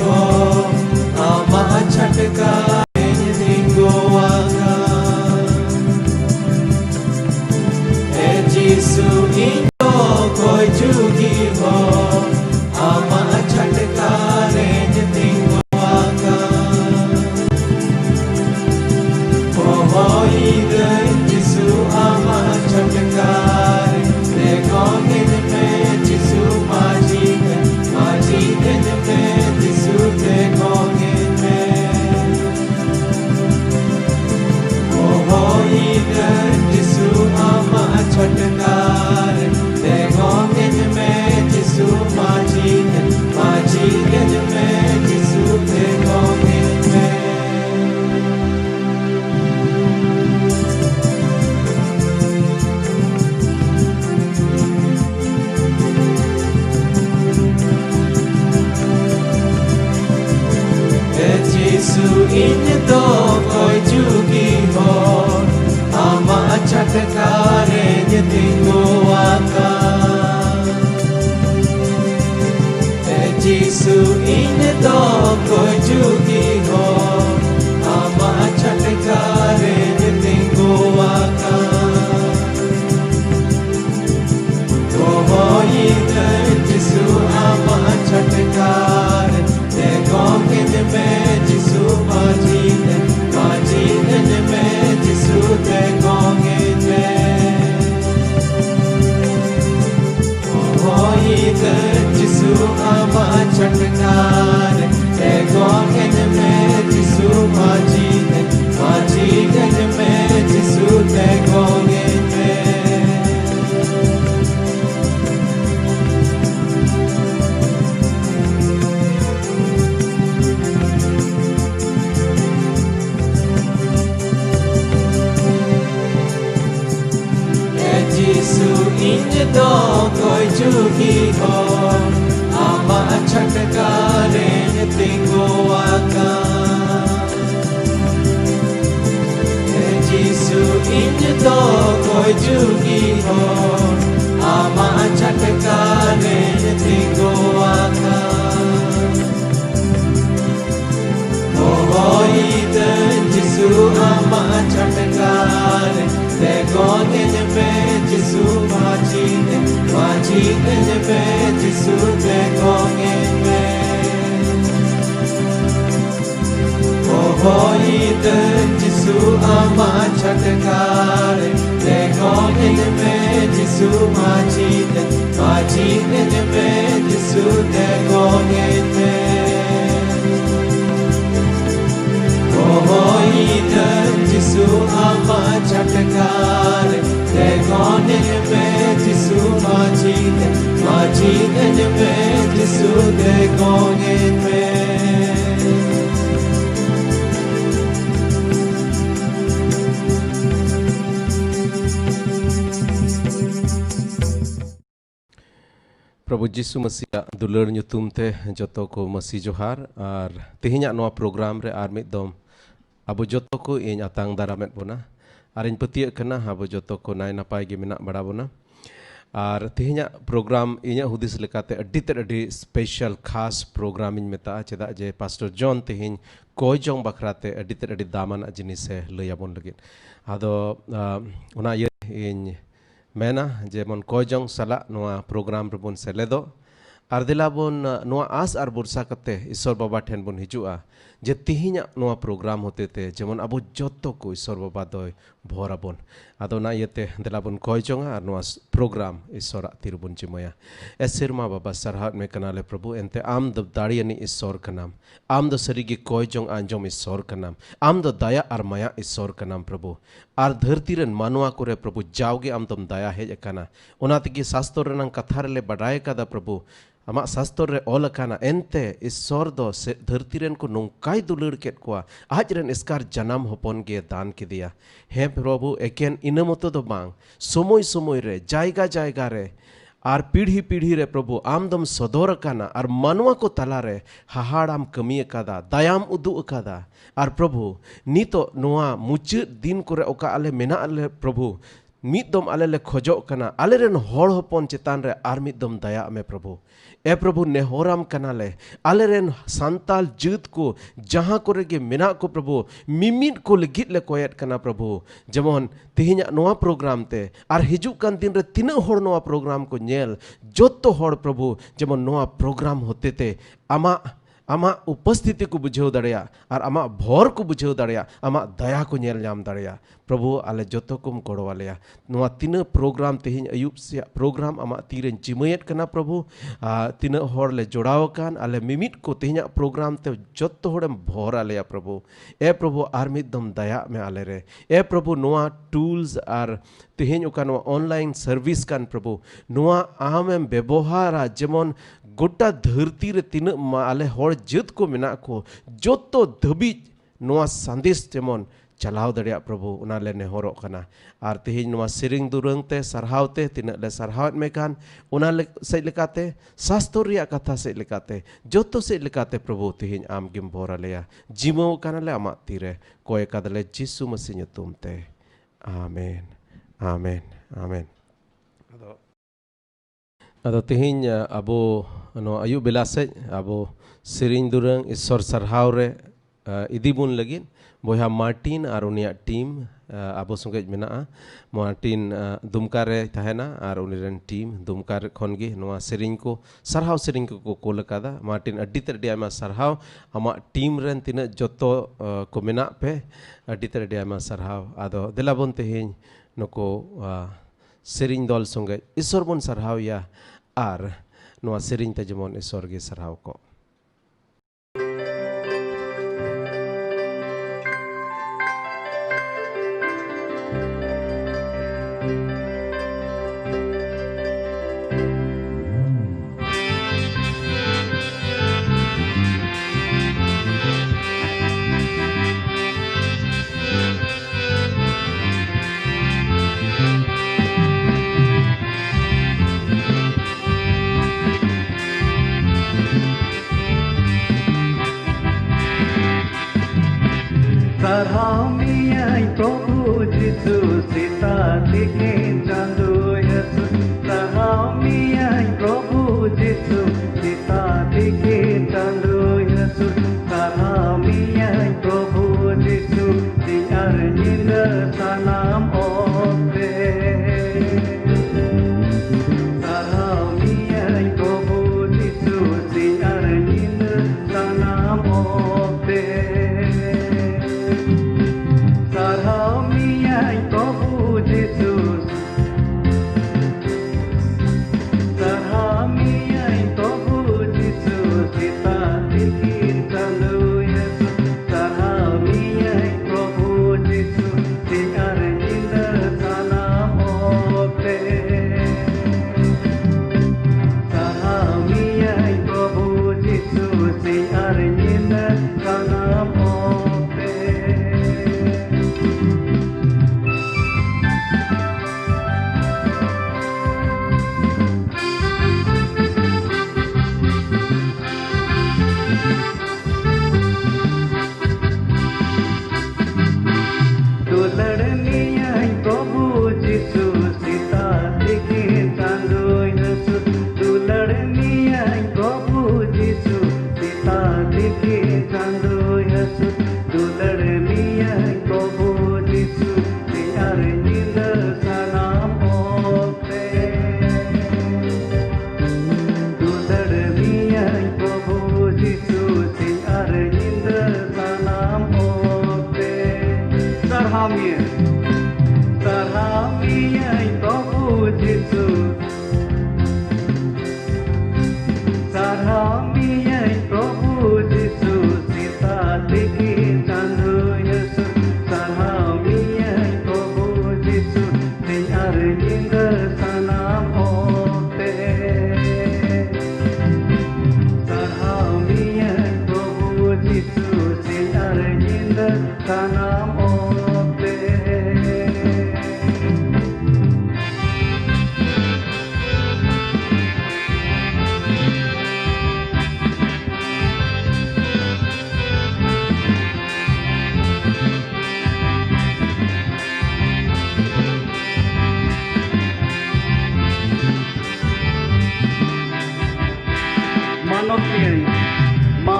ho ama chatka dingo aga e jisu indo koi jugi ho ama chatka dingo aga ho ide jisu ama chatka de gongin me jisu maji den me jisu de gongin me ho ide jisu ama chatka de gongin me jisu maji den me jisu de gongin me Jisu indo koi jugi ho ama chatkare dingo aga Jisu indo koi jugi ho ama chatkare dingo aga oh ide Jisu ama chatkare de gongin me Jisu maji den me Jisu de gongin me oh ide Jisu ama chatkare de gongin me Jisu maji den me Jisu de gongin me Jisu indo koi jugi ho ama chatkare dingo aga Jisu indo koi jugi ho ama chatkare dingo aga oh ide Jisu ama chatkare de gongin me Jisu maji den me Jisu de gongin me oh ide Jisu ama chatkare de gongin me Jisu maji den me Jisu de gongin me oh ide Jisu ama chatkare de gongin me Jisu maji den me Jisu de gongin me Prabhu Jisu Masih dular nyutum te joto ko Masih Johar ar tihinya noa program re ar mid dom abu joto ko in atang daramet bona arin petia kena abu joto ko nai napai gi minak bada bona ar tihinya program inya hudis lekate adi special khas program in meta cheda je Pastor John tihin kojong bakrate adi daman jinis se leyabon lagit ado una ye in mena jemon kojong sala noa program rebon seledo ardilabon noa as ar bursa kate isor baba ten bon hijua je tihinya noa program hote te jemon abu joto ko isor baba doy bhorabon ado na yete delabon kojong ar noa program isora tirubon chimoya esirma baba sarhat me kanale prabhu ente am do dariani isor kanam am do sarigi kojong anjom isor kanam am do daya ar maya isor kanam prabhu ar dhartiren manwa kore prabhu jawge am tom daya hej akana onatigi sastor renang kathar le badai kada prabhu ama sastor re olakana ente isor do dhartiren ko nongkai dulur ket kwa ajren iskar janam hopon ge dan kidia he prabhu eken inamoto do bang somoy re jayga re ar pidhi re prabhu amdom sodor kana ar manwa ko talare haharam kami kada dayam udu kada ar prabhu nito noa muchud din kore oka ale mena ale prabhu मिदम आले ले खोजो कना आले rain होड़ होपन चेतान रे are मिदम दया में प्रभु ए प्रभु नेहोराम कना ले आले रेन सांताल जुत को जहां करे गे मेना को प्रभु मिमित को लगित ले कोयत कना प्रभु जेमन तेहिnya नोआ प्रोग्राम ते आर हिजु कान दिन रे तिना होड़ नोआ प्रोग्राम को नेल जोतो होड़ प्रभु जेमन नोआ प्रोग्राम होते ते आमा उपस्थिति को बुझाव दाड़िया और आमा भोर को बुझाव दाड़िया आमा दया को नेल नाम दाड़िया प्रभु आले जोतो कुम गड़ो वालेया नोआ तीना प्रोग्राम तेहिं अयुब से प्रोग्राम आमा तीरें जिमयत कना प्रभु तीना होड़ ले जोड़ाव कान आले मिमित को तेहिं प्रोग्राम ते जोतो होड़म भोर आलेया प्रभु ए प्रभु आर मिदम दया में आले रे ए प्रभु नोआ टूल्स आर तेहिं ओका नोआ ऑनलाइन सर्विस कान प्रभु नोआ आमें व्यवहार जेमन गोटा धरती रे तीना आले होड़ जत को मेना को जोतो धबी नोआ संदेश जेमन चलाव दड़िया प्रभु उनाले नेहरो कना आर तेहिं नोआ सिरिंग दुरंग ते सरहावते तिना ले सरहावत में कान उनाले से लेकाते शास्त्र रिया कथा से लेकाते जोतो से लेकाते प्रभु तेहिं आम गिम भोरा लेया जिमो कानले आमा तीरे कोय कादले यीशु मसीह ᱧᱩᱛᱩᱢ ते आमेन आमेन आमेन ᱟᱫᱚ ᱛᱮᱦᱮᱧ ᱟᱵᱚ ᱱᱚᱣᱟ ᱟᱭᱩᱵ ᱵᱮᱞᱟ ᱥᱮᱡ ᱟᱵᱚ ᱥᱮᱨᱮᱧ ᱫᱩᱨᱟᱹᱝ ᱤᱥᱥᱚᱨ ᱥᱟᱨᱦᱟᱣ ᱨᱮ ᱤᱫᱤ ᱵᱚᱱ ᱞᱟᱹᱜᱤᱫ ᱵᱚᱭᱦᱟ ᱢᱟᱨᱴᱤᱱ ᱟᱨ ᱩᱱᱤᱭᱟᱜ ᱴᱤᱢ ᱟᱵᱚ ᱥᱚᱸᱜᱮ ᱢᱮᱱᱟᱜᱼᱟ ᱢᱟᱨᱴᱤᱱ ᱫᱩᱢᱠᱟ ᱨᱮ ᱛᱟᱦᱮᱱᱟ ᱟᱨ ᱩᱱᱤ ᱨᱮᱱ ᱴᱤᱢ ᱫᱩᱢᱠᱟ ᱠᱷᱚᱱ ᱜᱮ ᱱᱚᱣᱟ ᱥᱮᱨᱮᱧ ᱠᱚ ᱥᱟᱨᱦᱟᱣ ᱥᱮᱨᱮᱧ ᱠᱚ ᱠᱳᱞ ᱟᱠᱟᱫᱟ ᱢᱟᱨᱴᱤᱱ ᱟᱹᱰᱤ ᱛᱮ ᱟᱹᱰᱤ ᱟᱭᱢᱟ ᱥᱟᱨᱦᱟᱣ ᱟᱢᱟᱜ ᱴᱤᱢ ᱨᱮᱱ ᱛᱤᱱᱟᱹᱜ ᱡᱚᱛᱚ ᱠᱚ ᱢᱮᱱᱟᱜ ᱯᱮ ᱟᱹᱰᱤ ᱛᱮ ᱟᱹᱰᱤ ᱟᱭᱢᱟ ᱥᱟᱨᱦᱟᱣ ᱟᱫᱚ ᱫᱮᱞᱟ ᱵᱚᱱ ᱛᱮᱦᱮᱧ ᱱᱩᱠᱩ ᱥᱮᱨᱮᱧ ᱫᱚᱞ ᱥᱚᱸᱜᱮ ᱤᱥᱥᱚᱨ ᱵᱚᱱ ᱥᱟᱨᱦᱟᱣᱮᱭᱟ ᱟᱨ नोआ सेरिंग ते जेमन ईश्वर के सरहाव को Jesus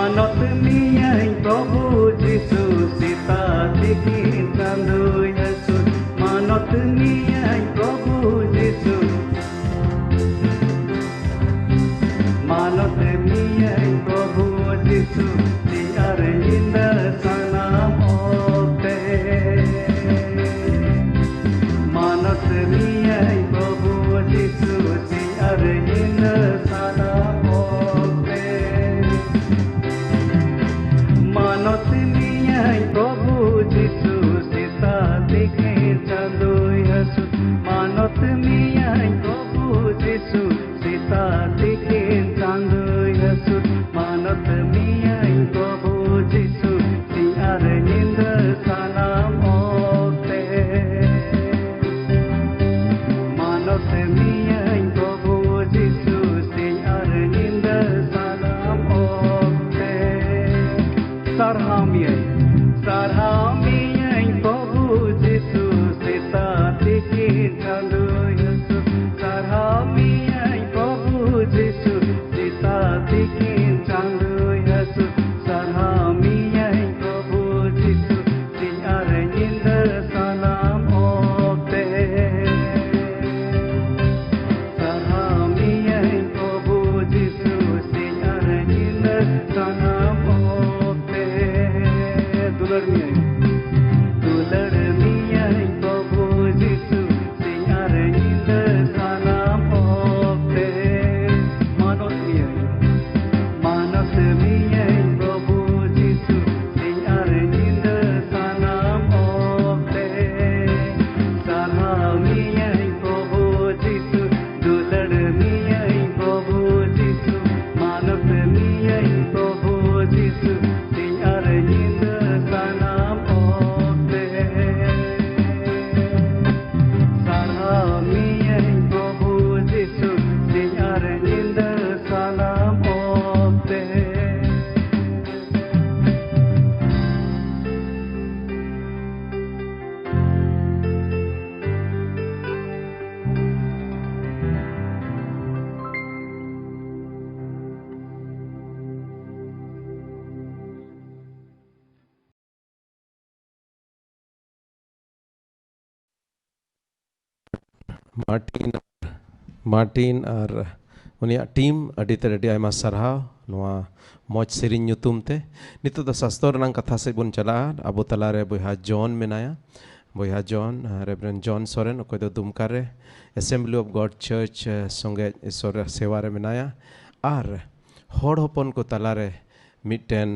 मानत मियाई प्रभु जिसु सीता दिखी चांदो यसु मानत मियाई प्रभु जिसु मानत मियाई प्रभु जिसु दियार इंद सना मोते मानत मियाई प्रभु जिसु दियार इंद सना मोते मानत मियाई प्रभु जिसु सीता दिखे चांदो यसु मानत मियाई प्रभु जिसु सीता दिखे चांदो यसु मानत मियाई प्रभु जिसु सियार इंद सलाम ओते मानत मियाई प्रभु जिसु सियार इंद सलाम ओते sarha miyai प्रभु जिसु सीता दिखे चांदो यसु sarha miyai प्रभु जिसु सीता दिखे चांदो यसु sarha miyai प्रभु जिसु सियार इंद सलाम ओते sarha miyai प्रभु जिसु सियार इंद सलाम ओते दुलड़ मियाई प्रभु जिसु सियार इंद सलाम ओते मानत मियाई प्रभु जिसु सियार इंद सलाम ओते sarha miyai प्रभु जिसु दुलड़ मियाई प्रभु जिसु मानत मियाई प्रभु जिसु सियार इंद सलाम ओते sarha miyai प्रभु जिसु सियार इंद सलाम ओते मार्टिन और उनिया टीम अडिते अडी आयमा सरहाव नोआ मौज सेरिन nyutum te नितो द शास्त्र रंग कथा से बुन चला अबो तलारे बोहा जॉन मेनाया बोहा जॉन रेवरेंड जॉन सोरेन ओको दो दुमकारे असेंबली ऑफ गॉड चर्च संगे ईश्वर सेवा रे मेनाया आर होड़ होपन को तलारे मिटेन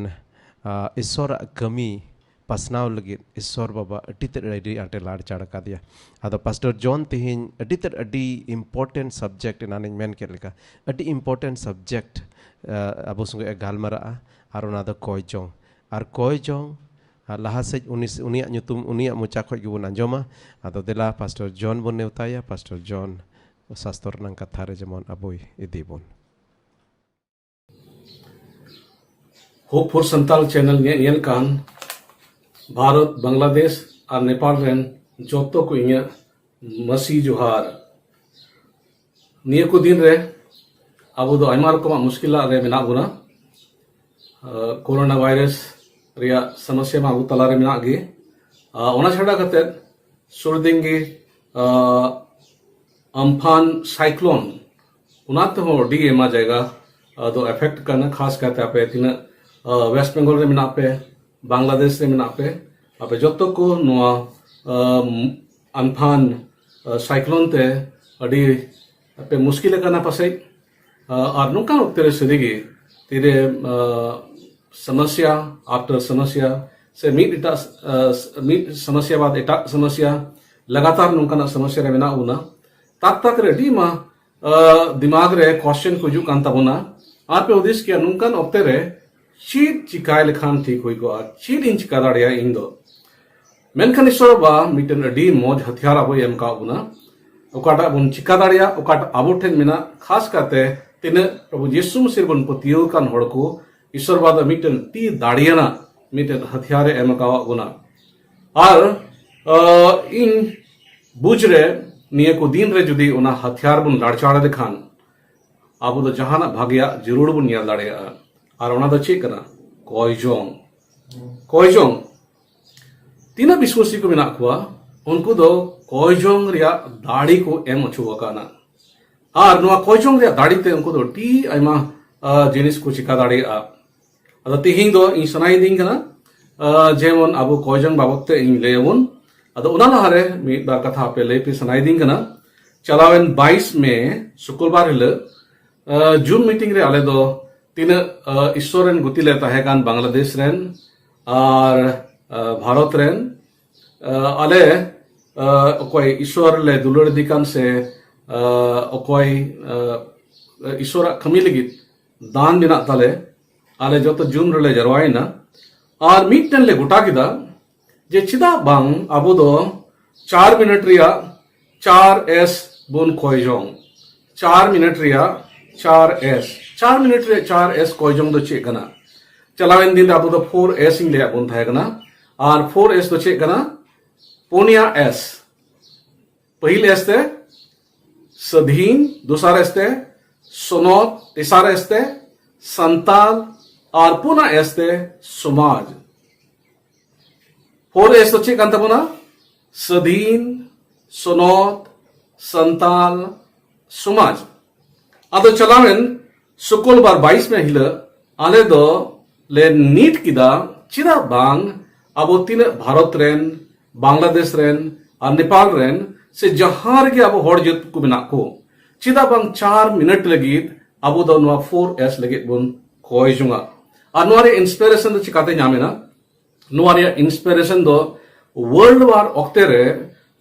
ईश्वर कमी pasnaw lagi ईश्वर बाबा अडी आटे लाड़ चाड़ का दिया आदो पास्टर जॉन तिहिन अडी इम्पोर्टेंट सब्जेक्ट नानी मेन के लेका अडी इम्पोर्टेंट सब्जेक्ट अबो संगे गालमारा आर ओना दो कोय जोंग लाहा से उनिया nyutum उनिया मोचा खoj गिबुन अंजोमा आदो देला पास्टर जॉन बुन नेवताया पास्टर जॉन शास्त्र नंग कथा रे जेमन अबोय इदीबुन होप फॉर संताल चैनल ने कान भारत बांग्लादेश और नेपाल रेन जोतो को इኛ मसी जोहार निया को दिन रे अब दो आयमा रकम मुश्किल रे मेना बुना कोरोना वायरस रिया समस्या मा अगु तला रे मेना गे ओना छड़ा कते सुरदिंगी अम्फान साइक्लोन उनाते हो डी एमा जाएगा दो इफेक्ट करना खास करते आपे तिना वेस्ट बंगाल रे मेना पे बांग्लादेश रे मेना पे आपे जोतो को नोआ अम्फान साइक्लोन ते अडी आपे मुश्किल करना पासे और नुका उत्तरे सदीगी तीरे समस्या आफ्टर समस्या से मीट समस्या बाद एटा समस्या लगातार नुका समस्या रे मेना उना तक रेडी मा दिमाग रे क्वेश्चन को जुक कांता बुना आप पे उद्देश्य किया नुका ओक्ते रे चीट चिकाय लेखान ठीक होई को चीट इन चिका दाड़िया इन दो मेनखान ईश्वर बा मिटन अडी मौज हथियार अब एम का बुना ओकाटा बुन चिका दाड़िया ओकाटा आबो ठेन मेना खास करते तिने प्रभु यीशु मसीह बुन पतियो कान होड़ को ईश्वर बा मिटन ती दाड़ियाना मिटन हथियार एम का बुना और इन बुझ रे निये को दिन रे जुदी उना हथियार बुन लाड़चाड़ देखान अब दो जहाना भाग्या जरूर बुन याद दाड़िया और ओना दो चे कना koijong tina biswasi ko menak kuwa unku do koijong ria dadi ko em ochu akana ar noa koijong ria dadi te unku do ti aima jinis ko chika dadi a ado tihing do in sanai ding kana jemon abu koijong babot te in leun ado una lahare mi bar katha pe lepi sanai ding kana chalawen 22 में शुक्रवार हिल zoom meeting रे आले दो तीन ईश्वरन गुती लेता है कान Bangladesh rain और Bharat rain आले कोई ईश्वर ले दुलड़ दिकान से कोई ईश्वर खमी लगी दान बिना ताले आले जो तो जूम रे जरवाई ना और मीटन ले गुटा किदा जे चिदा बांग अबो दो 4 मिनट रिया 4S बोन कोइजोंग 4 मिनट रिया 4S 4 मिनट रे 4S कोइजोंग दो चेक कना चलावेन दिन अबो दो 4S इन ले बोन थाय कना और 4S दो चेक कना पोनिया S पहिल S ते सधीन दूसरा S ते सोनोत तीसरा S ते संताल और पुना S ते समाज 4S दो चेक कंता पुना सधीन सोनोत संताल समाज अदो चलावेन शुक्रवार 22 में हिल आले दो ले नीट किदा चिदा बांग अबो तीन भारत रेन बांग्लादेश रेन और नेपाल रेन से जहार के अबो हड़ जत को बिना को चिदा बांग 4 मिनट लगित अबो दो नवा 4S लगित बुन कोई जुंगा और नवारे इंस्पिरेशन दो चिकाते न्यामेना नवारे इंस्पिरेशन दो वर्ल्ड वार ऑक्टे रे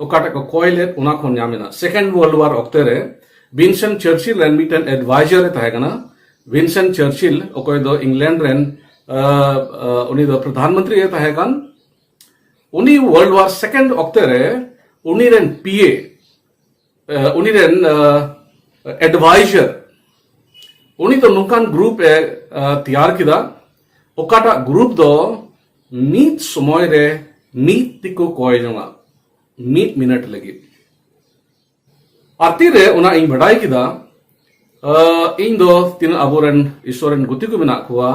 ओकाटा को कोइलेट उना खन न्यामेना सेकेंड वर्ल्ड वार ऑक्टे रे विंसेंट चर्चिल रेन मिटन एडवाइजर ताहेगना विंसेंट चर्चिल ओकोय दो इंग्लैंड रेन उनी दो प्रधानमंत्री ताहेगन उनी वर्ल्ड वार सेकेंड ऑक्टे रे उनी रेन पीए उनी रेन एडवाइजर उनी तो नुकान ग्रुप तैयार किदा ओकाटा ग्रुप दो मीट समय रे मीट तिको कोय जोंगा मीट मिनट लगी आती रे उना इन बढ़ाई किदा इन दो तीन अबोरन ईश्वरन गुती को बिना कुआ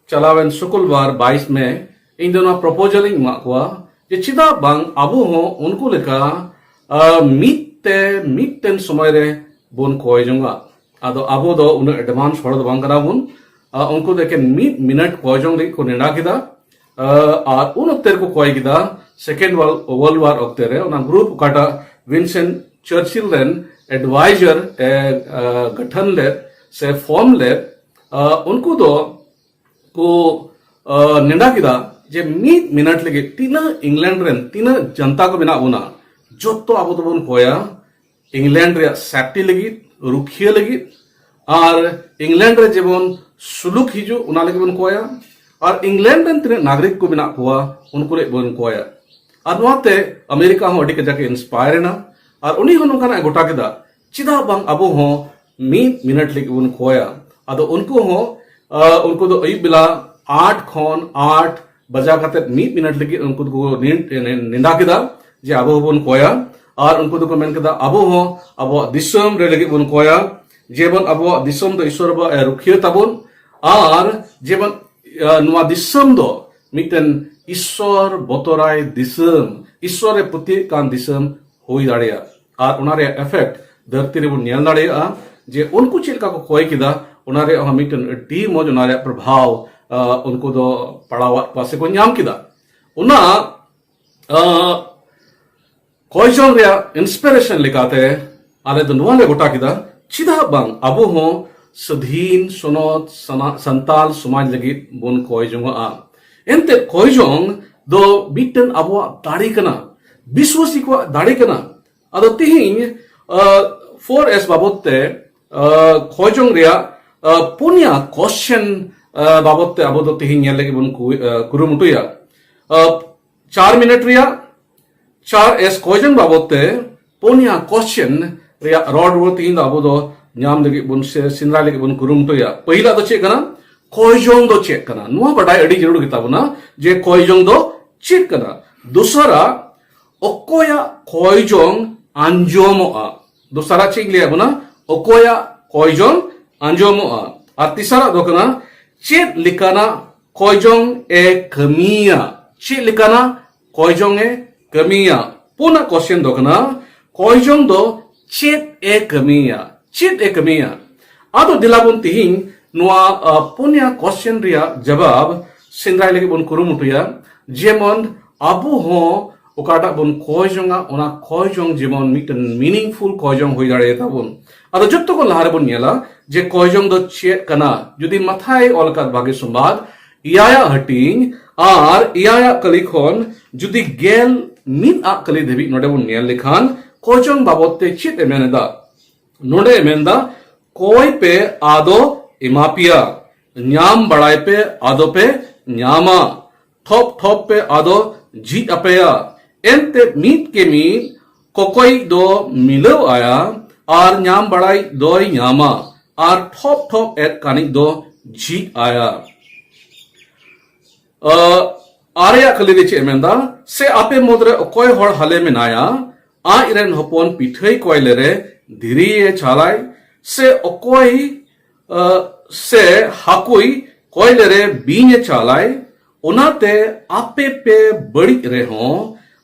चलावेन शुक्रवार 22 में इन दोनों प्रपोजल इन मा कुआ जे चिदा बांग अबो हो उनको लेका मीट तेन समय रे बोन कोय जोंगा आदो अबो दो उन एडवांस हड़ दो बांग करा बुन उनको देखे मीट मिनट कोय जोंग रे को नेडा किदा और उन उत्तर को कोय किदा सेकेंड वर्ल्ड वार ऑक्टे रे उना ग्रुप काटा विंसेंट चर्चिल रेन एडवाइजर गठन ले से फॉर्म ले उनको दो को निंदा किदा जे मीट मिनट लगे तीन इंग्लैंड रेन तीन जनता को बिना उना जो तो अब तो बन कोया इंग्लैंड रे सेफ्टी लगी रुखिया लगी और इंग्लैंड रे जेबन सुलुक हिजु उना लगी बन कोया और इंग्लैंड रेन तीन नागरिक को बिना हुआ उनको रे बन कोया और नोते अमेरिका हो अडी के जाके इंस्पायर ना और उनी हो नोकाना गोटा केदा चिदा बांग अबो हो मीट मिनट लेके उन कोया अदो उनको हो उनको दो अयुब बेला 8 खन 8 बजा खाते मीट मिनट लेके उनको को निंदा केदा जे अबो बन कोया और उनको दो मेन केदा अबो हो अबो दिसम रे लेके उन कोया जेबन अबो दिसम दो ईश्वर बा रुखिया ताबन और जेबन नुआ दिसम दो मिटन ईश्वर बतराय दिसम ईश्वर प्रति कान दिसम हुई दाड़िया और उनारे इफेक्ट धरती रे नेल दाड़िया जे उनको चिलका को कोय किदा उनारे मिटन डी मौज उनारे प्रभाव उनको दो पड़ावा पासे को न्याम किदा उना कोयजों रे इंस्पिरेशन लिखाते आले दो नोले गोटा किदा चिदा बांग अबो हो सधीन सोनोत संताल समाज लगी बोन कोयजों आ एंते कोयजों दो बिटन अबो दाड़ी कना विश्वासी को दाड़ी कना अदो तिहिंग 4S बाबते कोयजों रिया पुनिया क्वेश्चन बाबते अबो दो तिहिंग नेल लगी बोन कुरुमुटुया 4 मिनट रिया 4S कोयजों बाबते पुनिया क्वेश्चन रिया रॉड रो तिहिंग अबो दो ᱧᱟᱢ ᱞᱟᱹᱜᱤᱫ ᱵᱚᱱ ᱥᱮ ᱥᱤᱱᱨᱟᱭ ᱞᱟᱹᱜᱤᱫ ᱵᱚᱱ ᱠᱩᱨᱩᱢᱩᱴᱩᱭᱟ ᱯᱟᱹᱦᱤᱞᱟ ᱫᱚ ᱪᱮᱫ ᱠᱟᱱᱟ ᱠᱚᱭᱡᱚᱝ ᱫᱚ ᱪᱮᱫ ᱠᱟᱱᱟ ᱱᱚᱣᱟ ᱵᱟᱰᱟᱭ ᱟᱹᱰᱤ ᱡᱟᱹᱨᱩᱲ ᱜᱮ ᱛᱟᱵᱚᱱᱟ ᱡᱮ ᱠᱚᱭᱡᱚᱝ ᱫᱚ ᱪᱮᱫ ᱠᱟᱱᱟ ᱫᱚᱥᱟᱨᱟ ᱚᱠᱚᱭᱟᱜ ᱠᱚᱭᱡᱚᱝ ᱟᱸᱡᱚᱢᱚᱜᱼᱟ ᱫᱚᱥᱟᱨᱟ ᱪᱮᱫ ᱞᱟᱹᱭᱟ ᱵᱚᱱᱟ ᱚᱠᱚᱭᱟᱜ ᱠᱚᱭᱡᱚᱝ ᱟᱸᱡᱚᱢᱚᱜᱼᱟ ᱟᱨ ᱛᱤᱥᱟᱨᱟ ᱫᱚ ᱠᱟᱱᱟ ᱪᱮᱫ ᱞᱮᱠᱟᱱᱟᱜ koijong e kamiya chit likana koijong e kamiya puna question do kana koijong do chit e kamiya ado dilabun tihing noa punya question ria jawab sindrai lagi bun kurumutuya jemon abu ho okata bun koijonga ona koijong jemon miten meaningful koijong hoi dare tabun ado jotto ko lahare bun nyela je koijong do chet kana judi mathai olkat bagi sumbad iaya hating ar iaya kalikhon judi gel min a kali debi node bun nyel likhan koijong babotte chet emeneda node emenda koi pe ado imapia nyam badai pe ado pe nyama thop pe ado ji apaya ente meet ke meet kokoi do milau aya ar nyam badai doi nyama ar thop et kanik do ji aya arya kali de chemenda se ape modre okoi hor hale menaya a iren hopon pithai koilere dhiri e chalai se okoi se hakui koilere binye chalai onate ape pe badi reho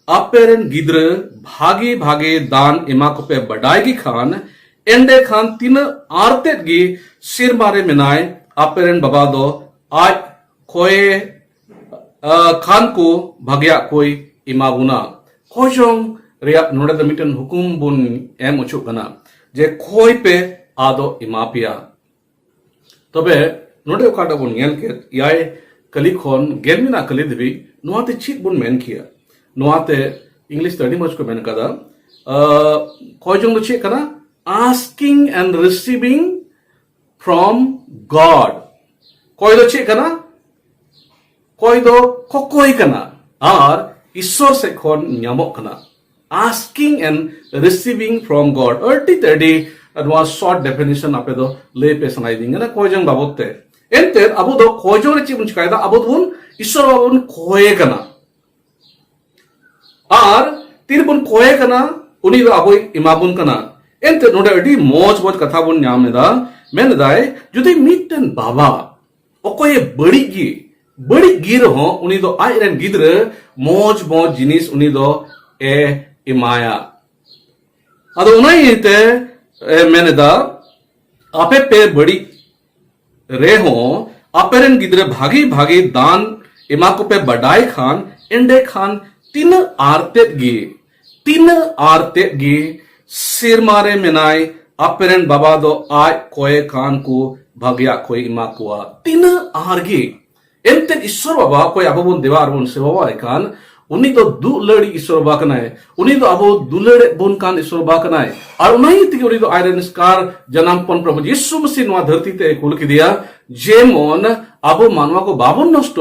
aperen gidre भागे दान इमा को पे बडाईगी खान एंडे खान तीन आरते गी सिर मारे मिनाय आपेरन बाबा दो आज कोई खान को भाग्या कोई इमा बुना कोजों रिया नोड़े दमिटन हुकुम बुन एम उचु कना जे कोई पे आदो इमा पिया तबे नोड़े उकाटा बुन येल के याय कली खोन गेलमिना कली दिबी नुआते चीत बुन मेन किया नुआते इंग्लिश तड़ी मच को मैंने कहा कोजों दो चीत कना asking and receiving from God कोई दो चीत कना कोई दो कोई कना और ईश्वर से खोन न्यामोक कना asking and receiving from God अर्टी तड़ी अदवा short definition आपे दो ले पे सुनाई देंगे ना कोजों बाबोते एंटर अबो दो कोजों रे चीज मुझकायदा अबो दोन ईश्वर बाबोन कोए कना और तीर बुन कोए कना उनी दो अबो इमाबुन कना एंते नोडे अडी मोज कथा बुन न्यामेदा मेनदाय जुदि मिटन बाबा ओकोये बड़ी गिर हो उनी दो आइरन गिद्र मोज जिनिस उनी दो ए इमाया अदो उनाइते मेनदा आपे पे बड़ी रे हो अपेरन गिद्र भागी दान इमा को पे बडाई खान एंडे खान तीन आरते गी सिर मारे मिनाय अपेरन बाबा दो आय कोए कान को भाग्या कोई इमा कुआ तीन आरगी एंते ईश्वर बाबा कोई अबुन देवार बुन से बाबा कान उनी तो दु लड़ी ईश्वर बाबा कनाय उनी तो अबो दुलड़े बुन कान ईश्वर बाबा कनाय और उनाई तिगे उनी तो आयरन स्कार जन्मपन प्रभु यीशु मसीह नवा धरती ते कुल की दिया जेमन अबो मानवा को बाबुन नष्ट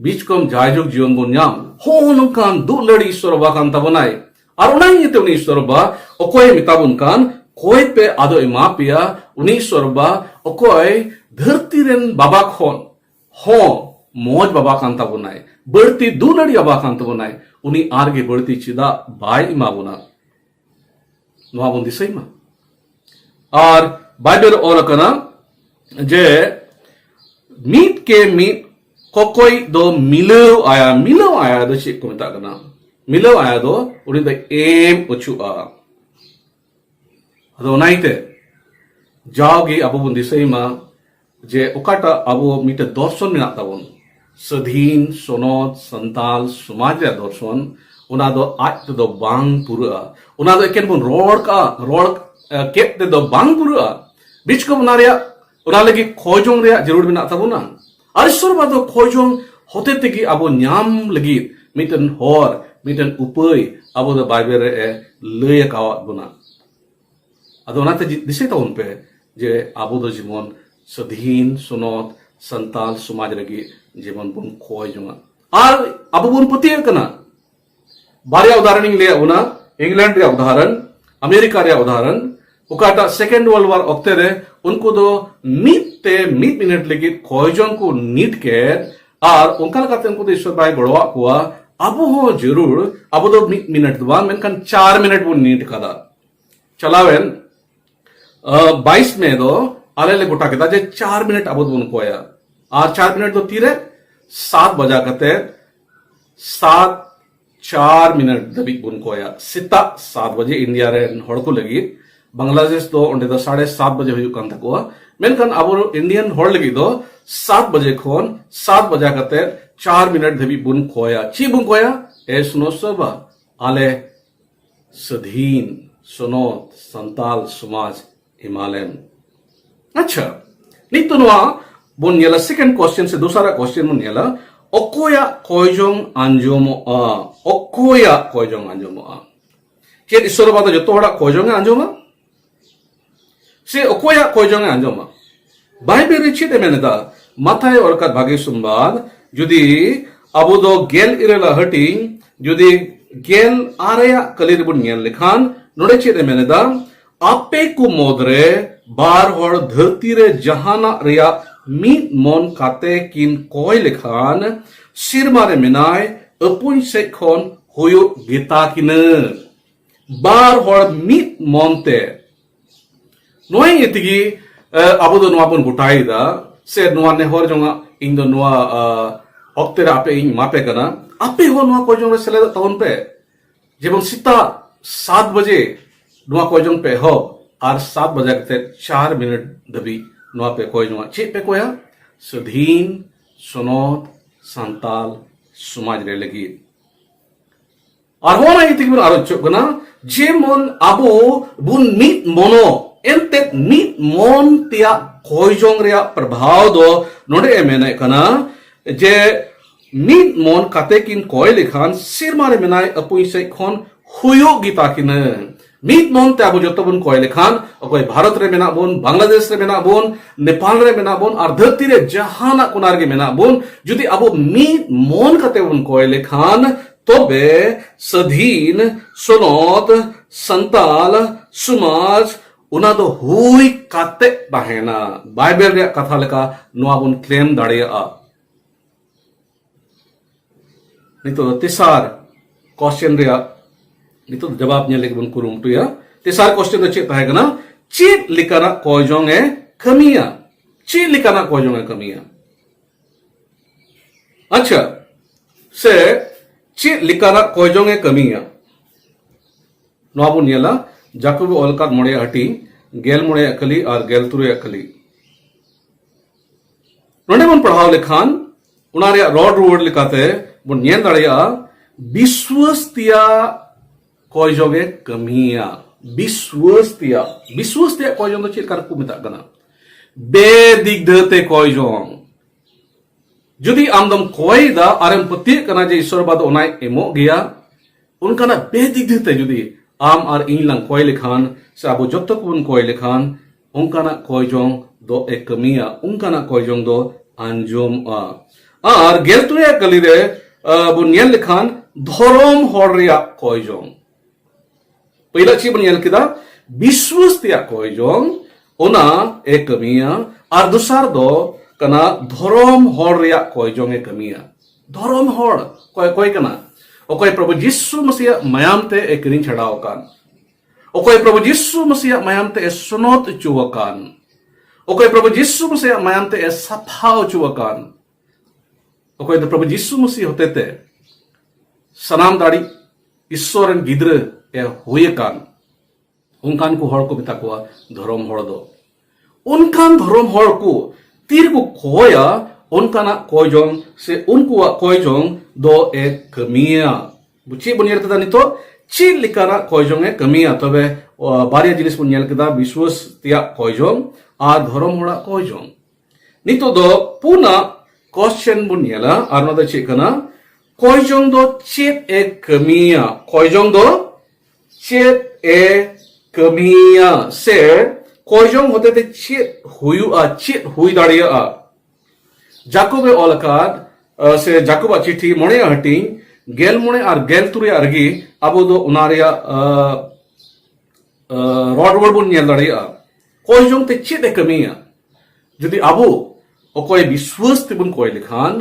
बीच कम जायजुग जीवन बुन न्याम हो नकान दु लड़ी ईश्वर बाबा कान तबनाय और उनाई ते उनी ईश्वर बाबा ओकोय मिताबुन कान कोई पे आदो इमा पिया उनी ईश्वर बाबा ओकोय धरती रेन बाबा खोन हो मोज बाबा कान तबनाय बढ़ती दु लड़ी बाबा कान तबनाय उनी आरगे बढ़ती चिदा बाय इमा बुना नवा बुन दिसै मा और बाइबल और कना जे मीट के मीट कोकोई दो मिलो आया दो चेक को मिता कना मिलो आया दो उनी द एम उचुआ अदो नाइते जाओगी अबो बुन दिसै मा जे ओकाटा अबो मीट दर्शन मेना ताबोन सधीन सोनोद संताल समाज रे दर्शन उना दो आज दो बांग पुरा उना दो एकेन बुन रोड केप ते दो बांग पुरा बीच को बना रे उना लगी खोजों रे जरूर मेना ताबोना अरसर बादो खोजों होते तेगी अबो न्याम लगी मिटन होर मिटन उपय अबो दो बाइबल रे लय कावा बुना अदो नाते दिसे ताउन पे जे अबो दो जीवन सधीन सुनोत संताल समाज लगी जीवन बुन खोजों और अबो बुन पतिय कना बारिया उदाहरण ले उना इंग्लैंड रे उदाहरण अमेरिका रे उदाहरण उकाटा सेकेंड वर्ल्ड वार ओक्ते रे उनको दो मीट मिनट लगी खोजों को नीट के और उनका लगाते उनको ईश्वर भाई गड़वा हुआ अब हो जरूर अब दो मिनट दुआ मेनकन 4 मिनट वो नीट कदा चलावेन 22 में दो आले ले गोटा के जे 4 मिनट अब उनको आया और 4 मिनट दो तीरे 7 बजा कते 7:04 दबिक बुन कोया सिता 7 बजे इंडिया रे हड़ को लगी बांग्लादेश दो ओंडे दो 7:30 बजे हुई कान तकोआ मेनखान अब इंडियन हड़ लगी दो 7 बजे खोन 7 बजा कते 4 मिनट दबिक बुन कोया ची बुन कोया ए सुनो सबा आले सधीन सुनोत संताल समाज हिमालयन। अच्छा नितो नोआ बुन येला सेकंड क्वेश्चन से दूसरा क्वेश्चन बुन येला ओकोया कोयजोंग आंजोमो आ ओकोया कोयजोंग आंजोमो आ चेत इसरो बात जो तोड़ा कोयजोंग आंजोमा से ओकोया कोयजोंग आंजोमा बाइबल रे चेत मेनेदा माथाय ओरका भागे सुंबाद जुदी अबो दो गेल इरेला हटिंग जुदी गेल आरेया कलिर बुन येल लेखान नोडे चेत मेनेदा आपे को मोदरे बार होड़ धरती रे जहाना रिया मीत मन काते किन कोय लेखान सिरमारे मिनाय अपुन से खोन होयो गीता किन बार होड़ मीत मनते नोय इतिगी अबो दो नोआ बुन गुटाई दा से नोआ ने होर जोंगा इन दो नोआ ऑक्टेरा आपे इन मापे कना आपे हो नोआ कोय जोंग रे सेले तवन पे जेबन सीता 7 बजे नोआ कोय जोंग पे हो और 7 बजे के 4 मिनट दबी नोआ पे कोय जोंगा चे पे कोया सधीन सुनोत संताल समाज रे लगी और होना इतिग बुन आरो चोकना जेमन आबो बुन मीत मोनो एंते मीत मन तिया कोय जोंग रे प्रभाव दो नोडे मेने कना जे मीत मन काते किन कोय लेखान सिरमारे मेनाय अपुई से खोन हुयो गीता किन मीत मन ते आबो जतो बुन कोय लेखान अकोय भारत रे मेना बोन बांग्लादेश रे मेना बोन नेपाल रे मेना बोन और धरती रे जहाना कुनार गे मेना बोन जुदी आबो मीत मन काते बुन कोय लेखान तोबे सधीन सुनोत संताल समाज उना दो हुई काते बहेना बाइबल रे कथा लेका नोआ बुन क्लेम दाड़िया नितो तिसार क्वेश्चन रे नितो जवाब ने लेके बुन कुरुमटुया तिसार क्वेश्चन दो चेत ताहे कना चेत लिकाना कोयजोंग ए कमिया चेत लिकाना कोयजोंग ए कमिया अच्छा से चेत लिकाना कोयजोंग ए कमिया नोआ बुन येला जाकुब ओलकात मोड़े हटी गेल मोड़े अकली और गेल तुरे अकली नोडे बुन पढ़ाव लेखान उनारे रॉड रोड लिखाते बुन येन दाड़िया विश्वस्तिया कोयजोंगे कमिया विश्वस्तिया कोयजोंग दो चेत कार को मिता कना बेदिग्धते कोयजोंग जुदी आमदम कोय दा आरम पति कना जे ईश्वर बाद ओनाय एमो गया उनका ना बेदिग्धते जुदी आम और इन लंग कोय लेखान से आबो जत्तो कुन कोय लेखान उनका ना कोयजोंग दो एक कमिया उनका ना कोयजोंग दो आंजोम आ और गेल तुरे कली रे बुन येल लेखान धोरोम होड़ रिया कोयजोंग पहिला ची बुन येल किदा विश्वस्तिया कोयजोंग ओना एक कमिया और दूसर दो कना धोरोम होड़ रिया कोयजोंग ए कमिया धोरोम होड़ कोय कोय कना ओकोय प्रभु यीशु मसीह मयाम ते एक रिन छड़ाव कान ओकोय प्रभु यीशु मसीह मयाम ते सुनोत चुवकान ओकोय प्रभु यीशु मसीह मयाम ते सफाव चुवकान ओकोय प्रभु यीशु मसीह होते ते सनाम दाड़ी ईश्वरन गिद्र ए हुए कान उनकान को हड़ को बिता को धर्म हड़ दो उनकान धर्म हड़ को तीर को खोया उनकाना कोयजोंग से उनको कोयजोंग दो एक कमिया बुची बुनियर कदा नितो ची लिकाना कोयजोंग ए कमिया तबे बारिया जिनिस बुनियल कदा विश्वस्तिया कोयजोंग आ धर्म हड़ा कोयजोंग नितो दो पुना क्वेश्चन बुनियला आरना द चेकना कोयजोंग दो चेत ए कमिया कोयजोंग दो चेत ए कमिया से कोयजोंग होते ते चेत हुई दाड़िया जाकुबे ओलकाद से जाकुबा चिठी मोड़े हटी गेल मोड़े और गेल तुरे अर्गी अबो दो उनारिया रॉड वर्ड बुन नेल दाड़िया कोयजोंग ते चेत ए कमिया जुदी अबो ओकोय विश्वास ते बुन कोय लेखान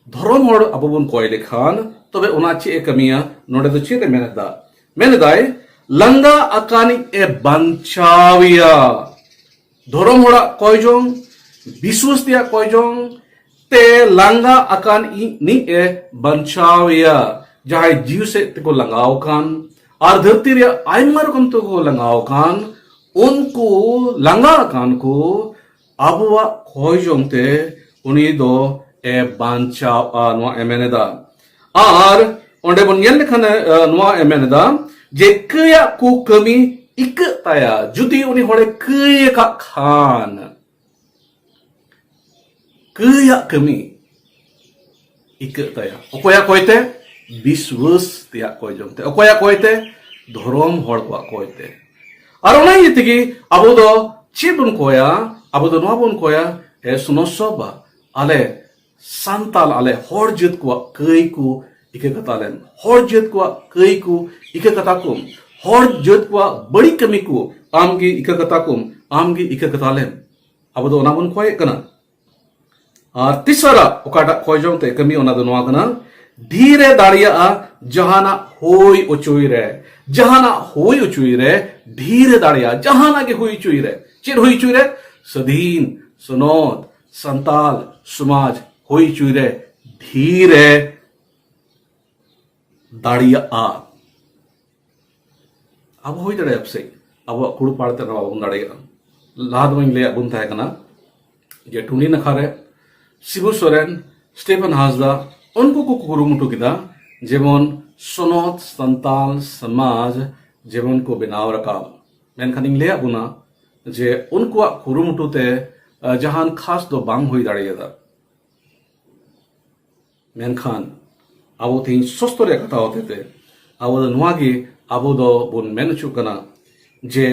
धर्म हड़ अबो बुन कोय लेखान तबे उना चे ए कमिया नोडे दो चेत मेनेदाय लंगा अकानी ए बंचाविया धर्म हड़ा कोयजोंग विश्वास दिया कोयजोंग te langa akan ni banchaw ya jahai jiu se te ko langaw kan ar dharti re aimar kom to ko langaw kan unku langa kan ko abuwa khoi jong te uni do e banchaw no emeneda ar onde bon yel lekhan no emeneda je kya ku kami ik taya judi uni hore kya ka khan kaya kami ikut taya okoya koite biswas tiak koi jomte okoya koite dhorom hor kwa koite arona yitigi abo do chibun koya abo do nobun koya e sunosoba ale santal ale horjit kwa kai ku ikatalen horjit kwa kai ku ikatakum horjit kwa badi kami ku amgi ikatakum amgi ikatalen abo do nabun koy kana और तीसरा ओकाटा खोजों ते कमी ओना दोनों आगना धीरे दाड़िया जहाना होई उचुई रे जहाना होई उचुई रे धीरे दाड़िया जहाना के होई उचुई रे चिर होई उचुई रे सदीन सुनोद संताल समाज होई उचुई रे धीरे दाड़िया अब होई दड़े अब से अब कुड़ पाड़ते ना अब दाड़िया लाद में ले अब उनता है कना ये टूनी न खारे शिबू सोरेन स्टेफन हाजदा उनको को कुरुमुटु किदा जेमन सोनोत संताल समाज जेमन को बनाव रकाब मेनखान इंगले बुना जे उनको कुरुमुटु ते जहान खास दो बांग हुई दाड़ियादा मेनखान आबो तीन सस्तरे कथा होते थे आबो द नुआगी आबो दो बुन मेनचु कना जे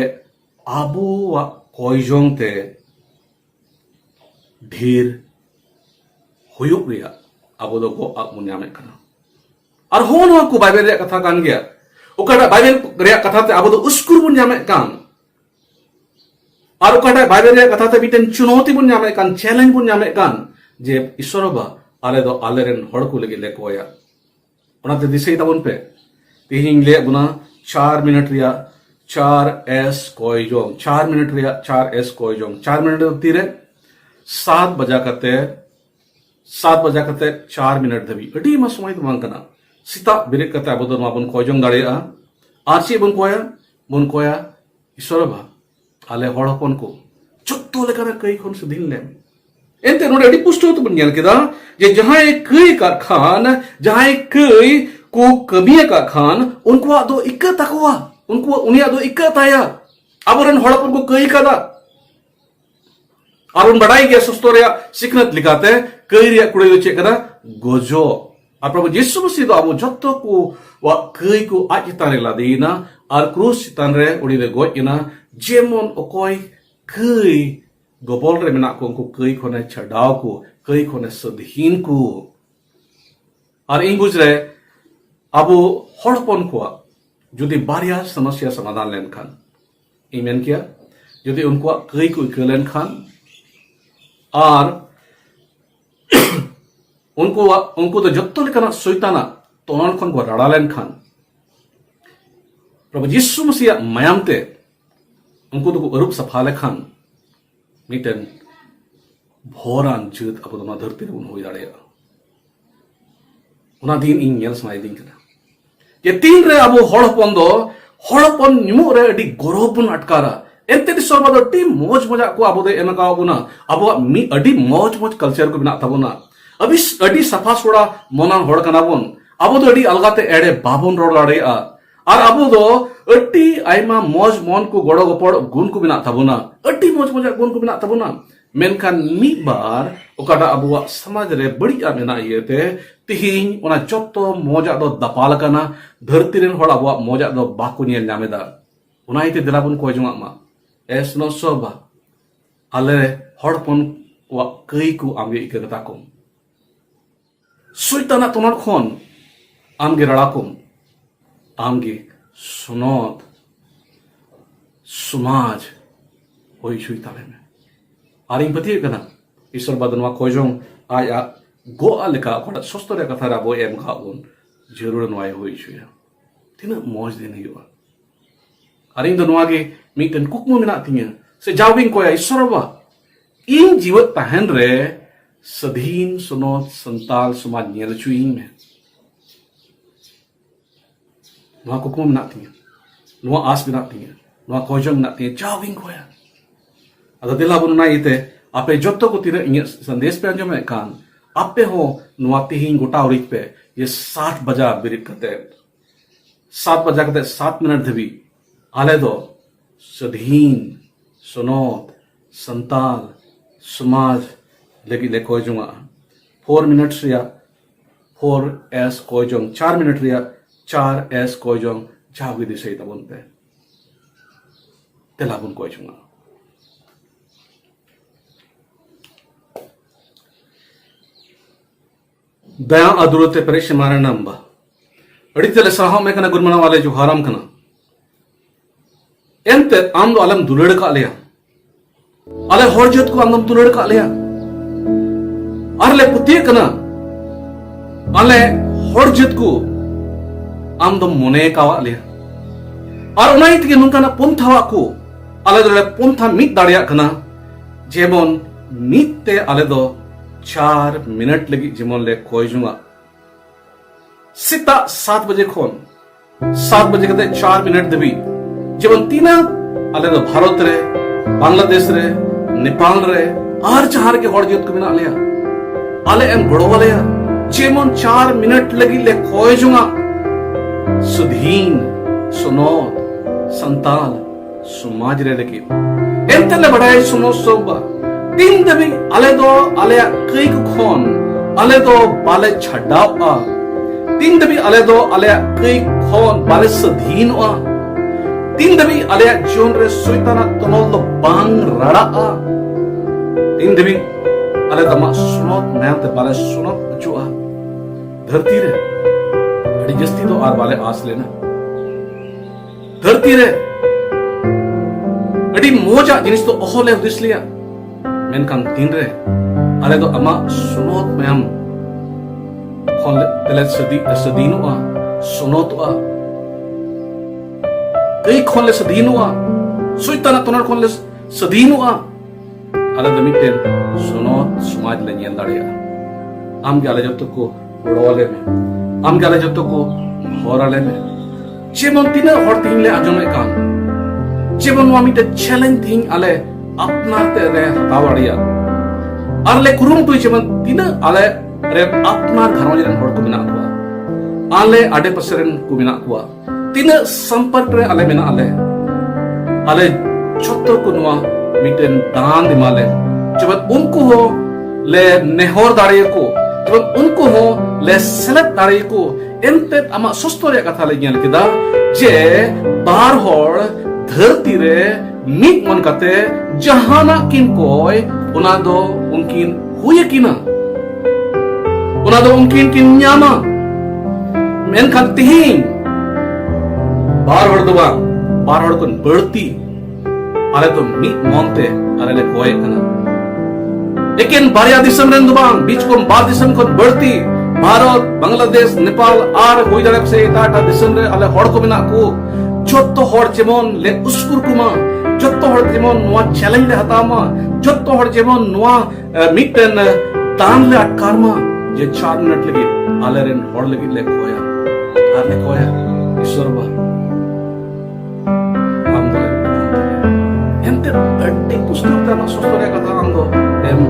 आबो वा कोयजोंग ते धीर huyuk ria abo do ko ak munyame kana ar hono ko bible ria katha kan gya okada bible ria katha te abo do uskur munyame kan ar okada bible ria katha te biten chunoti munyame kan challenge munyame kan je isoroba ale do aleren hor ko legi le koya ona te disei tabon pe tihing le buna 4 minute ria 4s koijong 4 minute ria 4s koijong 4 minute tire 7 बजा करते 7 बजा करते 4 minute धबी अडी मा समय तमांग कना सीता बिरे करते अब तो माबन खोजों दाड़िया आरसी बन कोया ईश्वरबा आले हड़पन को चुत्तो लेकर कई खन से दिन ले एंते नोडे अडी पुष्टो तो बन केदा जे जहां कई का खान जहां कई को कबिया का खान उनको दो इक्का तकवा उनको उनिया दो इक्का ताया अबरन हड़पन को कई कदा और उन बढ़ाई गया सुस्तोरिया सिकनत लिखाते कई रिया कुड़े दो चेक करा गोजो और प्रभु यीशु मसीह तो अब जत्तो को वा कई को आज तारे ला देना और क्रूस तान रे उड़ी रे गोय इना जेमन ओकोय कई गोबल रे मेना को कई कोने छडाव को कई कोने सदहीन को और इन बुझरे अब हड़पन को जुदी बारिया समस्या समाधान लेन खान ईमेन किया जुदी उनको कई को इकलेन खान और उनको तो जत्तो लेकना सैताना तोनन खन को रड़ालेन खान प्रभु यीशु मसीह मायामते उनको तो अरूप सफाले खान मिटेन भोरान जुद अब तो धरती उन हो दाड़े उना दिन इन नेल समाय दिन कना ये तीन रे अब हड़पन निमु रे अडी गौरवपुन अटकारा एंते दिसोर बदो टी मौज मजा को अब दे एमका अबुना अब मी अडी मौज कल्चर को बिना तबुना अभी अडी सफा सोड़ा मोनान हड़ कना बोन अब दो अडी अलगाते एड़े बाबन रोड लाड़े और अब दो अडी आइमा मौज मन को गड़ो गपड़ गुण को बिना तबुना अडी मौज मजा गुण को बिना तबुना मेनखान मी बार ओकाटा अबुआ समाज रे बड़िया मेना इयते तिहिं ओना जत्तो मौजा दो दपाल कना धरती रेन हड़ अबुआ मौजा दो बाको नेल नामेदा ओना इते दिलाबुन को जोंगा मा एस नो सोबा आले हड़पन वा कई को आमगे इकगताकुम सुइताना तोनर खन आमगे रड़ाकुम आमगे सुनोत समाज होई सुइताले में आरिंग पति कना ईश्वर बदनवा खोजों आया गो आलेका कोड़ा सस्तरे कथा राबो एम खाउन जरूर नवाय होई सुया तिना मौज दिन हुआ आरिंग दनवागे मीटन कुकमु मिना तिंगा से जाविंग कोया ईश्वरवा इन जीवत तहन रे Sadhin Sonot Santal Samaj Nyel Chuing me. Noa kukum nak tinya. Noa as nak tinya. Noa kojong nak tinya. Jawing ko ya. Ada tila bun na ite ape jotto ko tira inge sandesh pe anjom kan ape ho noa tihin gota urik pe ye 60 baja birit kate 7 baja kate 7 minute dhabi ale do Sadhin Sonot Santal Samaj lagi le kojunga 4 minutes ya 4s kojong 4 minute ya 4s kojong jawi di sei tabun pe telabun kojunga दया अदुरते परेश मारे नंबा अड़ी तेले सराह में कना गुरमना वाले जो हराम कना एंते आम दो अलम दुलड़ का लिया अले हरजत को आम दुलड़ का लिया अरले पुतिय कना अले हरजत को आम दो मोने का लिया और उनाई तिके नुंकाना पुंथावा को अले दो पुंथा मिट दाड़िया कना जेमन मिट ते अले दो 4 मिनट लगी जिमोन ले खोजुंगा सिता 7 बजे खोन 7 बजे कते 4 मिनट दबी जिमोन तीना अले दो भारत रे बांग्लादेश रे नेपाल रे आर चार के हड़ जित को बिना लिया अले एम गड़ो वाले जिमोन 4 मिनट लगी ले खोजुंगा सुधीन सुनोत संताल समाज रे लगी एंते ले बढ़ाए सुनो सोबा तीन दबी अले दो अले कई खोन अले दो बाले छड़ाव आ तीन दबी अले दो अले कई खोन बाले सधीन आ तीन दबी अले जोन रे सुइताना तनोल दो बांग रड़ा आ तीन दबी अले दमा सुनोत मैं ते बाले सुनोत बचो आ धरती रे अड़ी जस्ती तो आर बाले आस लेना धरती रे अड़ी मोजा जिनिस तो ओहोले उदिस लिया मेनकान तीन रे अले दो अमा सुनोत मैम खोन तेले सदीनो आ सुनोत आ कई खोन ले सदीनो आ सुइताना तोनर खोन ले सदीनो आ अले दो मिटेन सुनोत समाज ले ᱧᱮᱞ दाड़िया आम के अले जब तक को रोले में आम के अले जब तक को होराले में जेमन तीना हर तीन ले आजमे कान जेमन वा मिटे चैलेंज थिंग अले अपना तेरे हतावाड़िया अरले कुरुम तुई चमन तीना अले रे अपना घरों जरन हड़ को बिना कुआ आले आडे पसरन को बिना कुआ तीना संपर्क रे अले बिना अले छोटो को नुआ मिटेन दान दिमाले जब उनको हो ले नेहर दाड़िया को जब उनको हो ले सेलेक्ट दाड़िया को एंते अमा सुस्तोरिया कथा ले ᱧᱮᱞ केदा जे बार हड़ धरती रे मिट मन कते जहाना किन कोय उना दो उनकिन हुए किना उना दो उनकिन किन ᱧᱟᱢᱟ मेनखान तिहिं बार हड़ दो बार हड़ को बढ़ती अरे तो मिट मनते अरे ले कोय कना लेकिन बारिया दिसम रेन दो बीच को बार दिसम को बढ़ती भारत बांग्लादेश नेपाल आर होई दाड़े से एटा दिसम रे अले हड़ को बिना को जत्तो हड़ जेमन ले उसकुर कुमा जत्तो हड़ जेमन नोआ चैलेंज ले हतामा जत्तो हड़ जेमन नोआ मिटन तान ले अटकारमा जे 4 मिनट लगी आले रेन हड़ लगी ले कोया ईश्वर बा हम दो एंते अट्टे पुस्तक ता ना सोस्तोरे कथा हम दो एम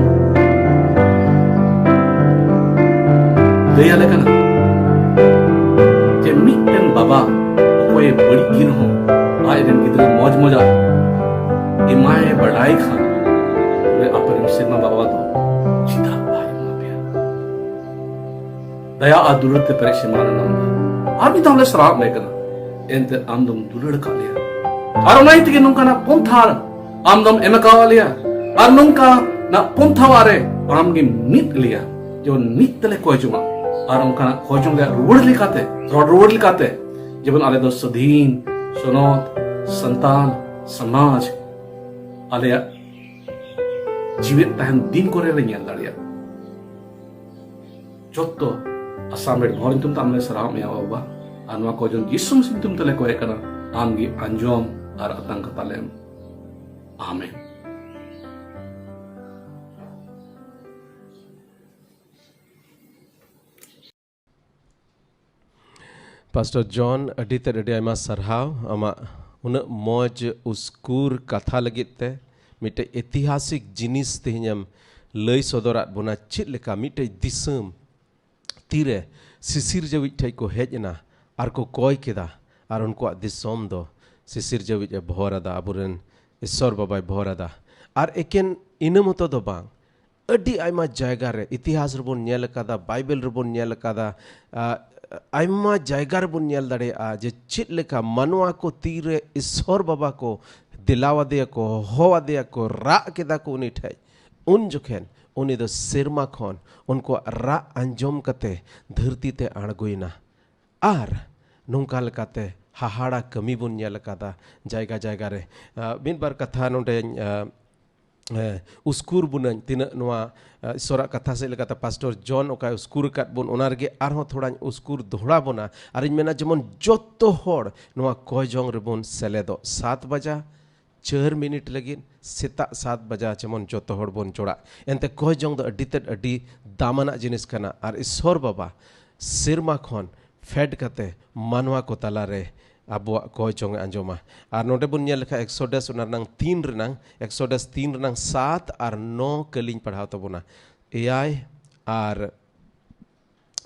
दया लेकना जे मिटन बाबा कोई बड़ी गिर हो आए दिन कितने मौज मजा इमाए बढ़ाई खा वे अपने सिरमा बाबा तो चिता भाई मापिया दया आदुरते परेश माना नंदा आमी तो हमले सराब लेकर एंते आमदम दुलड़ का लिया और उनाई तिके नुंका ना पुंथार आमदम एमका लिया और नुंका ना पुंथावारे आमगे मिट लिया जो मिट तले कोई जुमा और उनका ना खोजुंग ले रोड लिखाते जबन आले दो सधीन सुनोत संतान समाज आले जीवित तहन दिन करे रे ᱧᱮᱞ दाड़िया जत्तो आसाम रे भोर तुम तामले सराम या बाबा अनवा को जन यीशु मसीह तुम तले कोय कना आमगी अंजोम और अतंक तालेम आमीन Pastor John adi te adi aima sarhaw ama una moj uskur katha lagit te mite ऐतिहासिक जिनिस तेहnyam lay sodorat bona chit leka mite disam tire sisir jawi thai ko hejna ar ko koi keda ar unko disom do sisir jawi e bhorada aburen Isor babai bhorada ar eken inamoto do bang adi aima jayga re itihas rebon nyel kada bible rebon nyel kada aima jayga rebon nyel dare a je chit leka manwa ko tire Isor baba ko dilawa de ko howa de ko ra keda ko uni thai un jokhen uni do sirma khon unko ra anjom kate dharti te aᱬgoina ar nongka lekate hahara kami bun nyel kada jayga jayga re min bar katha nonde uskur bunan tina noa sora katha se lekata Pastor John oka uskur kat bun onarge arho thoda uskur dohra bona arin mena jemon jotto hor noa kojong rebon seledo 7 baja 4 minit lagi seta 7 baja jemon jotto hor bon joda ente kojong do aditet adi damana jinis kana ar Isor baba sirma khon fed kate manwa ko talare abuak kojong anjoma ar note bun nyel lekha Exodus unarnang 3 renang Exodus 3 renang 7 ar 9 keling padhaw tabona ai ar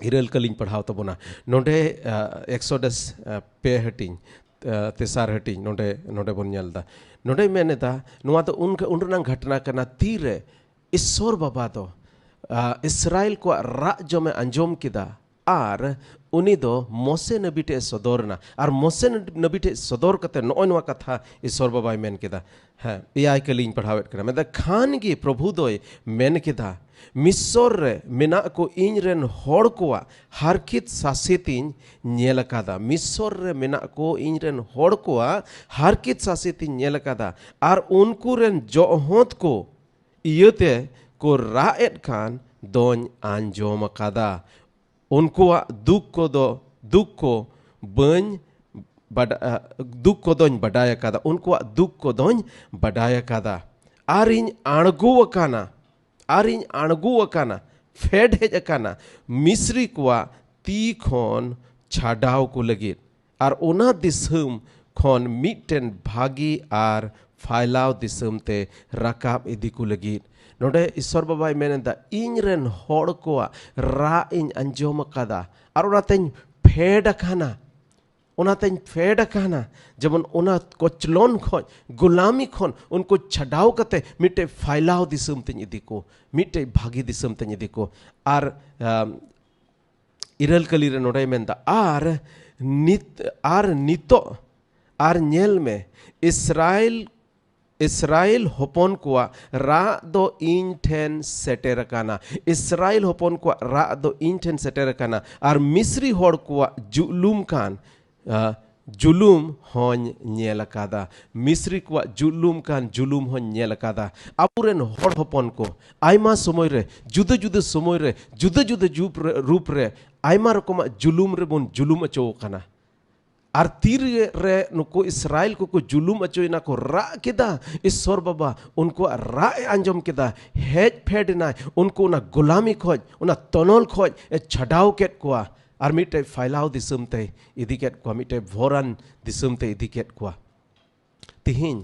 irel keling padhaw tabona note Exodus pe hating tesar hating note bun nyel da note meneta nuwa to unrenang ghatna kana tire Isor baba to Israel ko ra jome anjom kida ar uni do Mose nabi te sodorna ar Mose nabi te sodor kate noy noa katha Isor babai men keda ha ai keling padhawet kana meda khan gi prabhu doy men keda Misor re mena ko inren hor koa harkit sasitin nyel kada Misor re mena ko inren hor koa harkit sasitin nyel kada ar unku ren johot ko iyete ko raet khan don anjom kada unkuak duk ko doñ badaya kada unkuak duk ko doñ badaya kada ariñ aᱬgu akana fed hej akana misri kwa ti khon chadaw ko lagit ar ona disam khon mitten bhagi ar phailaw disam te rakab idi ko lagit node Isor babai menenda inren hor ko ra in anjom kada ar onateñ fed akana jemon ona kochlon khon gulami khon unko chadaw kate mite phailaw disam teñ idiko mite bhagi disam teñ idiko ar irel kalire node menda ar nito ar nyel me Israel hopon kwa ra do inten seterakana Israel hopon kwa ra do inten seterakana ar Misri hor kwa julum hon nyel kada Misri kwa julum hon nyel kada apuren hor hopon ko aima somoy re juda somoy re juda rup re aima rokoma julum re bon julum acho kana ar tir re nuko Israel ko julum achoina ko ra keda Isor baba unko ra anjom keda hej fedna unko na gulami khoj una tonol khoj e chadaw ket kwa ar mite phailaw disum te idiket kwa mite voran disum te idiket kwa tihin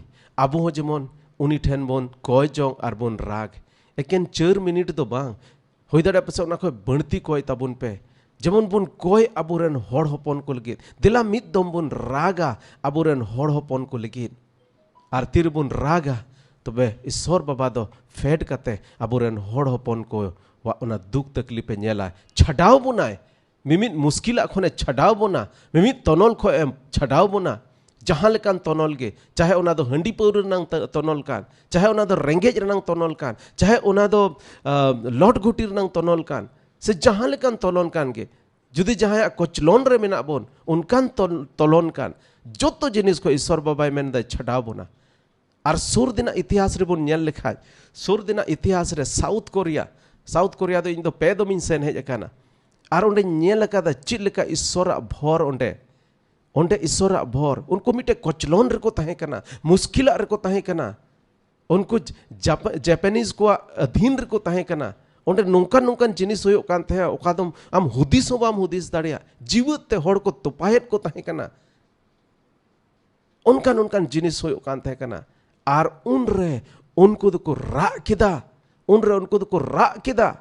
abu ho jemon uni then bon koy jong ar bon rag eken 4 minute do bang hoidada pasok na ko banti koy tabun pe jemon bun koy aburen hor hopon ko lagit dila mit dom bun raga aburen hor hopon ko lagit ar tir bun raga tobe Isor baba do fed kate aburen hor hopon ko wa ona duk taklipe nyela chadaw bunai mimit muskila khone chadaw bona mimit tonol kho em chadaw bona jahan lekan tonol ge chahe ona do handi pawur nang tonol kan chahe ona do rengej nang tonol kan chahe ona do lot gutir nang tonol kan se jahan lekan tolon kan ge judi jahaya kochlon re mena bon unkan tolon kan joto jinis ko Isor babai men da chadaw bona ar sur dina itihas re bon nyel lekha sur dina itihas re South Korea do indo pe do min sen hej akana ar onde nyel kada chit leka Isor bhor onde Isor bhor unko mite kochlon re ko tahe kana muskila re ko tahe kana unko Japanese ko adhin re ko tahe kana onde nongkan jinis hoyok kan tahe okadom am hudis ho bam hudis daria jiwat te hor ko topayet ko tahe kana onkan jinis hoyok kan tahe kana ar unre unku do ko ra kida unre unku do ko ra kida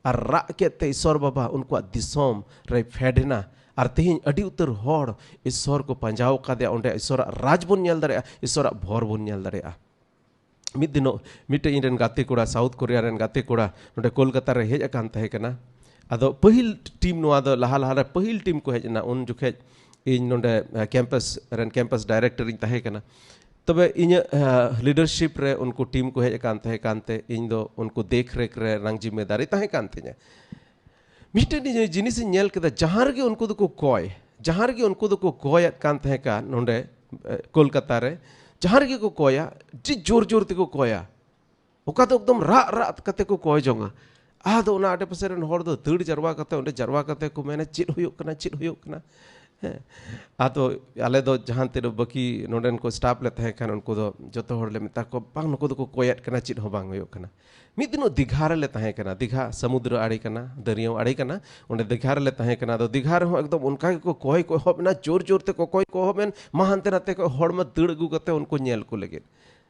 ar ra kete isor baba unku disom re fedena ar tehin adi utar hor isor ko panjau kade onde isora raj bun nyel daria isora bhor bun nyel daria mid dino mite inden gate koda South Korea ren gate koda nonde Kolkata re hej akan tahe kana ado pahil team no ado laha pahil team ko hej na un jukhe in nonde campus director ing tahe kana tobe inya leadership re unku team ko hej akan tahe kante in do unku dekh rek re rang जिम्मेदारी tahe kante nya mite ni jinis nyel keda jahar ge unku do ko koy kan tahe ka nonde Kolkata re जहाँ के को कोया जी जोर जोर ते को कोया ओका तो एकदम रा कते को कोय जोंगा आ दो ना आटे पसेरन हर दो दड़ जरवा कते उन्हें जरवा कते को मैंने चिट हुयुक कना आ तो आले दो जहाँ ते बकी नोडन को स्टाफ लेते हैं खान उनको दो जो तो हर ले मिता को बांग नको दो को कोयत कना चिट हो बांग हुयुक कना मित दिनो दिघार लेते हैं कना दिघा समुद्र आड़ी कना दरिया आड़ी कना उन्हें दिघार लेते हैं कना तो दिघार हो एकदम उनका को कोय हो ना जोर जोर ते को कोय को हो मेन महानते नाते को हर में दड़ गु कते उनको nyel को लगे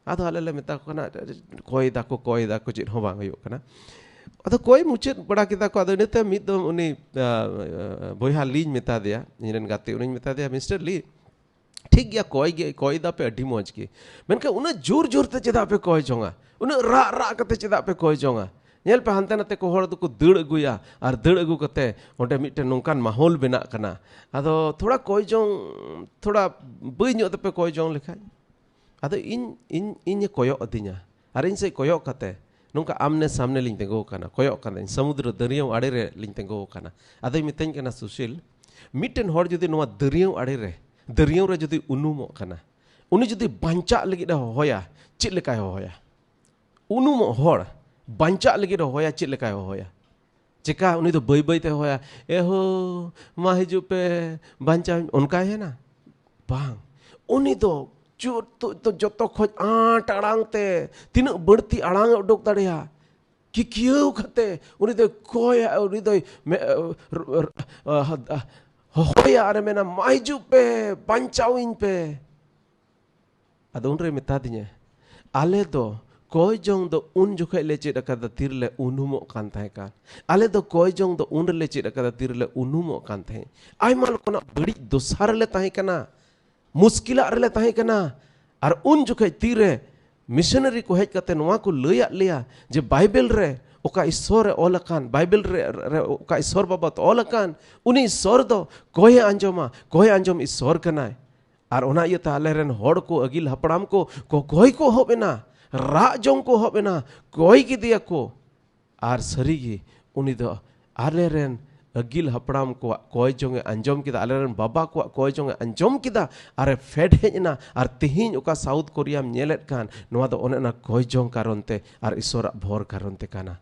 आधो आले ले मिता को ना कोय दा को चिट हो बांग हुयुक कना अदो कोई मुचे बड़ा किता को अदो नेते मित दो उनी बोया लीज मिता दिया इनन गाते उनी मिता दिया मिस्टर ली ठीक गया कोई दा पे अड्डी मौज की मेनके उन्हें जोर जोर ते चेदा पे कोय जोंगा उन्हें रा कते चेदा पे कोय जोंगा नेल पे हंते नते को हर को दड़ अगुया और दड़ अगु कते ओंडे मिटे नोंकान माहौल बेना कना अदो थोड़ा कोय जों थोड़ा बई ᱧᱚᱜ पे कोय जों लेखा अदो इन कोयो अदिnya और इन से कोयो कते नोंका आमने सामने लिंग तेंगो काना कोयो काना समुद्र दरिया आड़े रे लिंग तेंगो काना अदो मितें काना सुशील मिटेन हर जुदी नोवा दरिया आड़े रे दरिया रे जुदी उनुमो काना उनी जुदी बांचा लगी होया चित लेका होया उनुमो हर बांचा लगी होया चित लेका होया चिका उनी तो बई बई ते होया एहो मा हिजु पे बांचा उनका है ना बांग उनी तो तो जोतो खोज आठ आड़ांग ते तीन बढ़ती आड़ांग उडोक दाड़िया कि क्यों खते उनी तो कोया उनी तो होया अरे मेना माइजू पे पंचाव इन पे अदो उनरे मिता दिने आले दो कोई जोंग दो उन जुखे ले चेद अकदा तिरले उनुमो कान ताहे का आले दो कोई जोंग दो उन ले चेद अकदा तिरले उनुमो कान ताहे आइमाल कोना बड़ी दोसार ले ताहे कना मुश्किला रे ताहे कना और उन जुखे तीरे मिशनरी को हेज कते नोवा को लया लिया जे बाइबल रे ओका ईश्वर ओलकान बाइबल रे ओका ईश्वर बाबत ओलकान उनी ईश्वर दो कोय अंजम ईश्वर कनाय और ओना इयते आले रेन हड़ को अगिल हपड़ाम को कोय को होबेना रा जोंग को होबेना कोय की दिया को और सरीगी उनी दो आले रेन अगिल हपड़ाम को कोय जोंगे अंजम किदा आलेरन बाबा को कोय जोंगे अंजम किदा अरे फेड हेजना और तिहिन ओका साउथ कोरिया नेलेट कान नोवा दो ओनेना कोय जोंग कारणते और ईश्वर भोर कारणते काना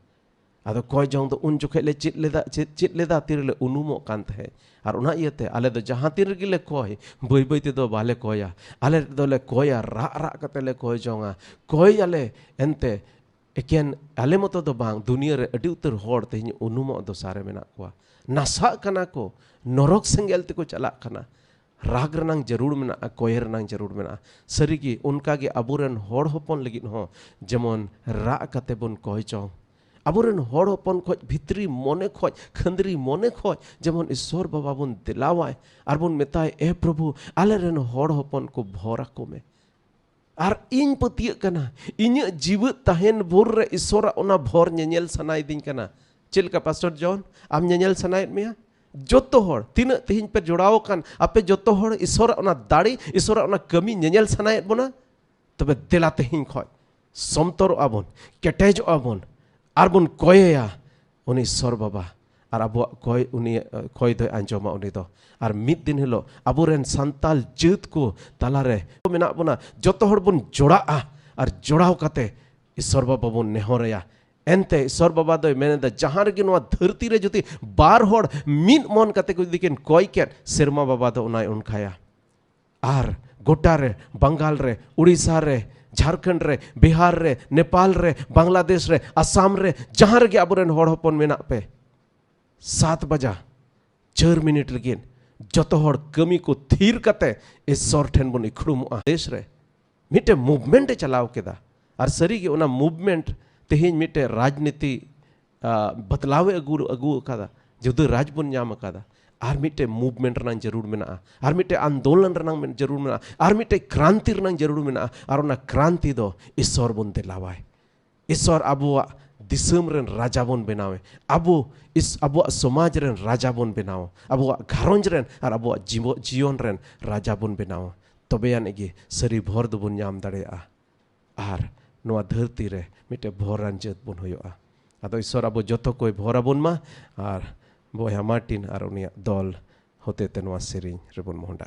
आदो कोय जोंग दो उन जुखे ले चित लेदा तिरले उनुमो कान थे और उना इयते आले दो जहां तिर गिले कोय बई बई ते दो बाले कोया आले दो ले कोया रा कते ले कोय जोंगा कोय आले एंते एकेन आले मतो दो बांग दुनिया रे अडी उतर होड़ तेहिन उनुमो दो सारे मेना कोआ नासा कना को नरक सेंगेल ते को चला कना राग रनांग जरूर मेना कोय रनांग जरूर मेना सरीगी उनका गे अबुरन होड़ होपन लगिन हो जेमन रा कते बन कोय जोंग अबुरन होड़ होपन खोज भितरी मने खोज खंदरी मने खोज जेमन ईश्वर बाबा बन दिलावाय और बन मेताय ए प्रभु आलेरन होड़ होपन को भोरा को में और इन पतिय कना इन जीवित तहन भोर रे ईश्वर ओना भोर नेल सनाय दिन कना चिलका पास्टर जॉन आम नेल सनायत मिया जोतो होड़ तीन तिहिन पे जोड़ाव कान आपे जोतो होड़ ईश्वर ओना दाड़ी ईश्वर ओना कमी नेल सनायत बोना तबे दिला तिहिन खोज समतर आबन केटेज आबन और बन कोया उनी ईश्वर बाबा और अब कोय उनी कोय दो अंजमा उनी दो और मिद दिन हिलो अबुरेन संताल जत को तालारे मेना बना जोतो होड़ बन जोड़ा और जोड़ाव कते ईश्वर बाबा बन नेहरया एनते ईश्वर बाबा दो मेने द जहां रे नवा धरती रे जुती बार होड़ मिद मन कते को दिकेन कोय के सेरमा बाबा दो उनाय उनखाया और गोटा रे बंगाल रे उड़ीसा रे झारखंड रे बिहार रे नेपाल रे बांग्लादेश रे आसाम रे जहां रे अबोरेन होड़ हपन मेना पे 7 बजा 4 मिनट लगिन जतो होड़ कमी को थीर कते ईश्वर ठेन बन इखड़ुमुआ देश रे मिटे मूवमेंट चलाव केदा और सरी के उना मूवमेंट तेहिं मिटे राजनीति बदलावे अगू कादा जुदो राज बन नाम कादा और मिटे मूवमेंट रनांग जरूर मेना और मिटे आंदोलन रनांग जरूर मेना और मिटे क्रांति रनांग जरूर मेना और उना क्रांति दो ईश्वर बन देलावाय ईश्वर अबुआ दिसम रेन राजा बन बनावे अबुआ समाज रेन राजा बन बनाओ अबुआ घारोंज रेन और अबुआ जीवन रेन राजा बन बनाओ तबे यानी सरी भोर दो बन नाम दाड़ेया और नोआ धरती रे मिटे भोरान जत बन होयोआ अदो ईश्वर अबो जतो कोई भोरा बन मा और बोया मार्टिन और उनिया दल होते ते नोआ सेरिंग रेबन मोहंडा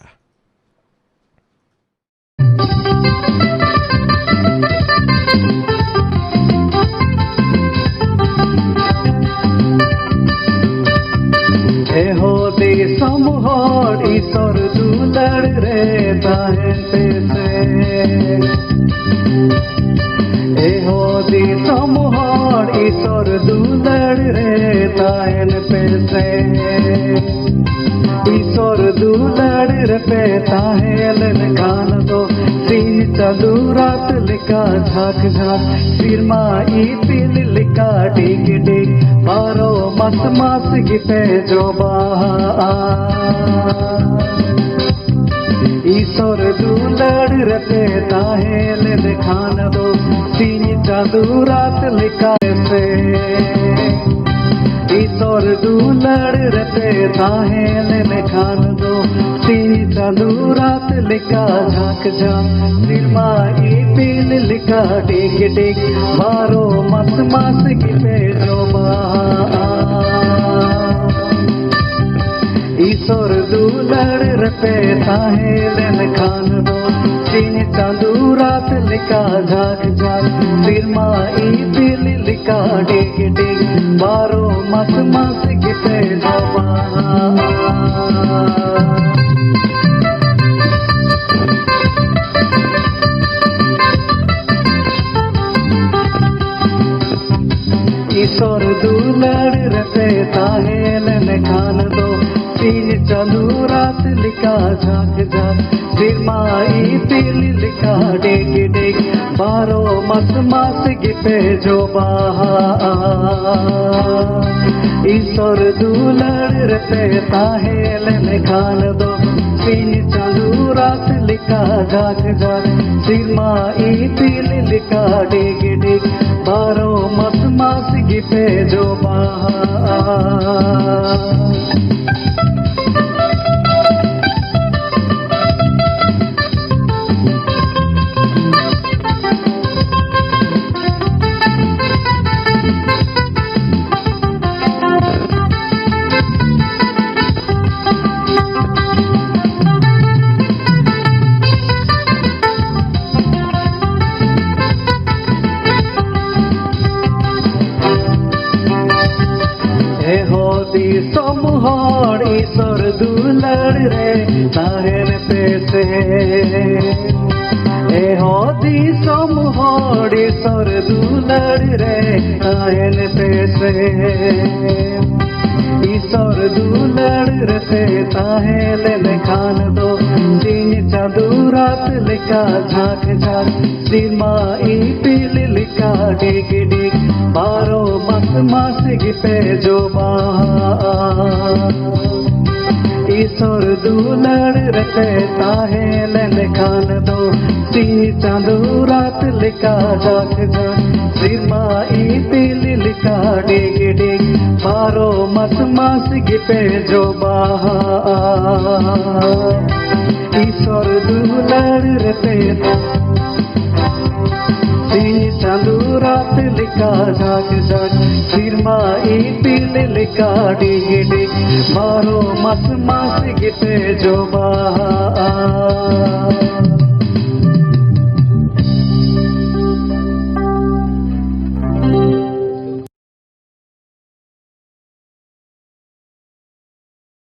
एहो देशम होड़ ईश्वर दुलड़ रे ताहे से एहो देशम होड़ ईश्वर दुलड़ रे ताहे से ईश्वर दुलड़ रे पे ताहे खान दो तीन चालू रात लिखा झाक झाक सिरमा ई पिल लिखा डिग डिग मारो मस मस गिते जो ईश्वर दुलड़ रते ताहे खान दो तीन चालू रात लिखा से ईश्वर दुलड़ रते ताहे खान दो तीन चालू रात लिखा झाक झाक सिरमा ई पिल लिखा डिग डिग मारो मस मस गिते जो ईश्वर दुलड़ रते ताहे खान दो तीन चालू रात लिखा झाक झाक सिरमा ई पिल लिखा डिग डिग मारो मस मस गिते जो ईश्वर दुलड़ रते ताहे खान दो तीन चालू रात लिखा झाक झाक सिरमा ई पिल लिखा डिग डिग बारो मस मस गिते जो ईश्वर दुलड़ रते ताहे खान दो तीन चालू रात लिखा झाक झाक सिरमा ई पिल लिखा डिग डिग बारो मस मस गिते जो समूहड़ ईश्वर दुलड़ रे ताहे से एहो दी समूहड़ ईश्वर दुलड़ रे ताहे से ईश्वर दुलड़ रते ताहे खान दो तीन चालू रात लिखा झाक झाक सिरमा ई पिल लिखा डिग डिग बारो मस मस गिते जो ईश्वर दुलड़ रते ताहे खान दो तीन चालू रात लिखा झाक झाक सिरमा ई पिल लिखा डिग डिग बारो मस मस गिते जो ईश्वर दुलड़ रते तीन चालू रात लिखा झाक झाक सिरमा ई पिल लिखा डिग डिग बारो मस मस गिते जो